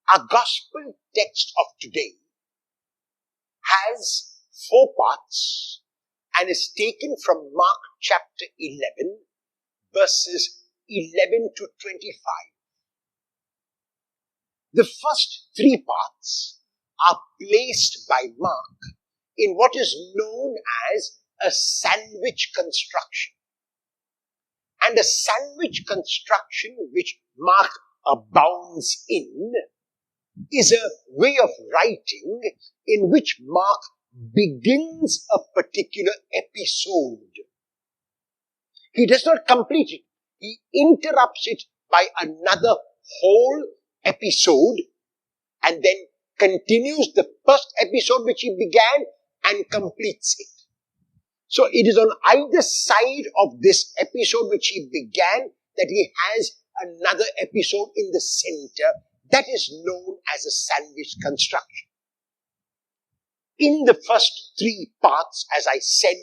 Our gospel text of today has 4 parts and is taken from Mark chapter 11, verses 11 to 25. The first 3 parts are placed by Mark in what is known as a sandwich construction. And a sandwich construction which Mark abounds in is a way of writing in which Mark begins a particular episode. He does not complete it. He interrupts it by another whole episode and then continues the first episode which he began and completes it. So it is on either side of this episode which he began that he has another episode in the center that is known as a sandwich construction. In the first 3 parts, as I said,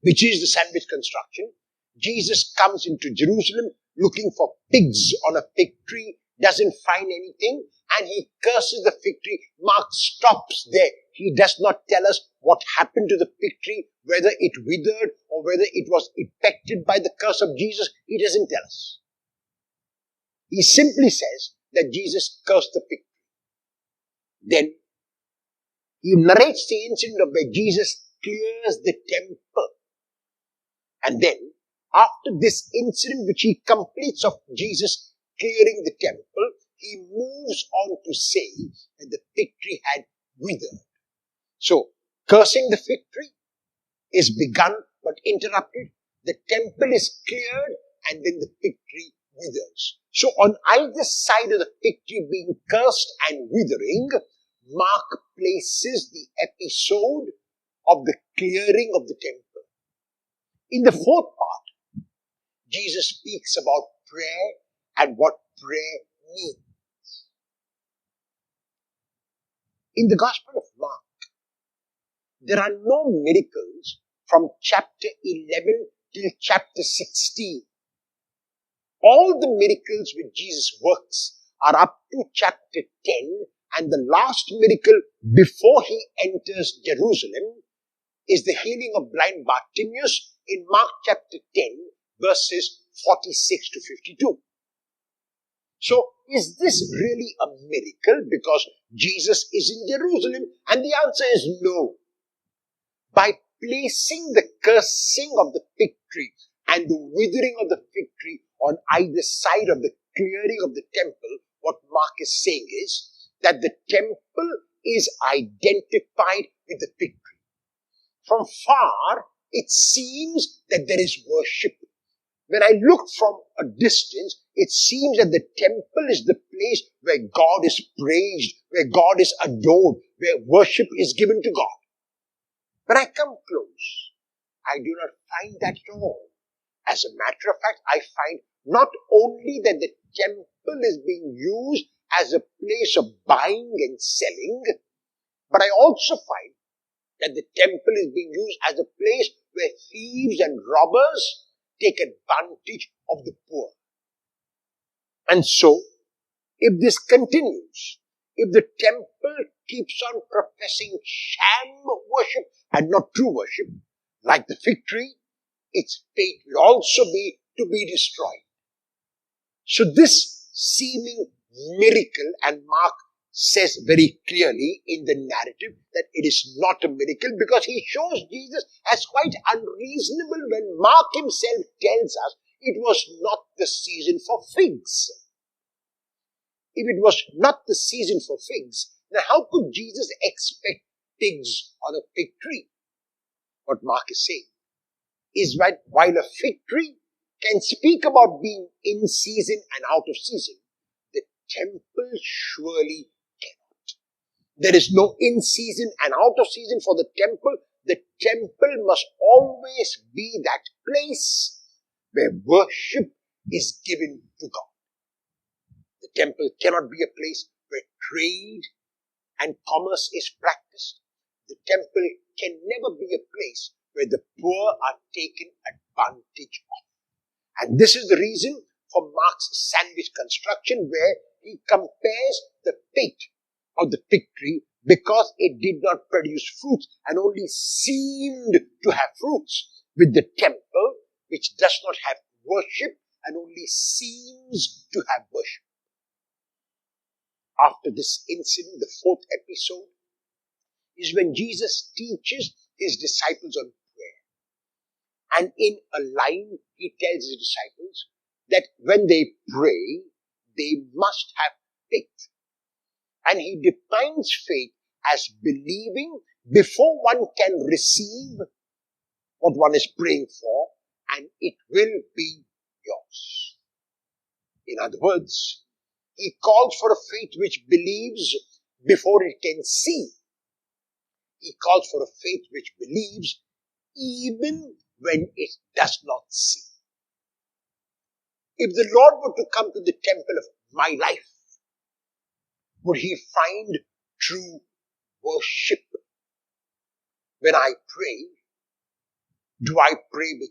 which is the sandwich construction, Jesus comes into Jerusalem looking for figs on a fig tree, doesn't find anything, and he curses the fig tree. Mark stops there. He does not tell us what happened to the fig tree, whether it withered or whether it was affected by the curse of Jesus. He doesn't tell us. He simply says that Jesus cursed the fig tree. Then he narrates the incident of where Jesus clears the temple. And then, after this incident which he completes of Jesus clearing the temple, he moves on to say that the fig tree had withered. So, cursing the fig tree is begun but interrupted. The temple is cleared and then the fig tree withers. So, on either side of the fig tree being cursed and withering, Mark places the episode of the clearing of the temple. In the 4th part, Jesus speaks about prayer and what prayer means. In the Gospel of Mark, there are no miracles from chapter 11 till chapter 16. All the miracles which Jesus works are up to chapter 10, and the last miracle before he enters Jerusalem is the healing of blind Bartimaeus in Mark chapter 10, verses 46 to 52. So, is this really a miracle because Jesus is in Jerusalem? And the answer is no. By placing the cursing of the fig tree and the withering of the fig tree on either side of the clearing of the temple, what Mark is saying is that the temple is identified with the fig tree. From far, it seems that there is worship. When I look from a distance, it seems that the temple is the place where God is praised, where God is adored, where worship is given to God. When I come close, I do not find that at all. As a matter of fact, I find not only that the temple is being used as a place of buying and selling, but I also find that the temple is being used as a place where thieves and robbers take advantage of the poor. And so, if this continues, if the temple keeps on professing sham worship and not true worship, like the fig tree, its fate will also be to be destroyed. So this seeming miracle, and Mark says very clearly in the narrative that it is not a miracle because he shows Jesus as quite unreasonable when Mark himself tells us it was not the season for figs. If it was not the season for figs, then how could Jesus expect figs on a fig tree? What Mark is saying is that while a fig tree can speak about being in season and out of season, the temple surely cannot. There is no in season and out of season for the temple. The temple must always be that place where worship is given to God. The temple cannot be a place where trade and commerce is practiced. The temple can never be a place where the poor are taken advantage of. And this is the reason for Mark's sandwich construction, where he compares the fate of the fig tree because it did not produce fruits and only seemed to have fruits, with the temple which does not have worship and only seems to have worship. After this incident, the fourth episode is when Jesus teaches his disciples on prayer. And in a line, he tells his disciples that when they pray, they must have faith. And he defines faith as believing before one can receive what one is praying for, and it will be yours. In other words, he calls for a faith which believes before it can see. He calls for a faith which believes even when it does not see. If the Lord were to come to the temple of my life, would he find true worship? When I pray, do I pray with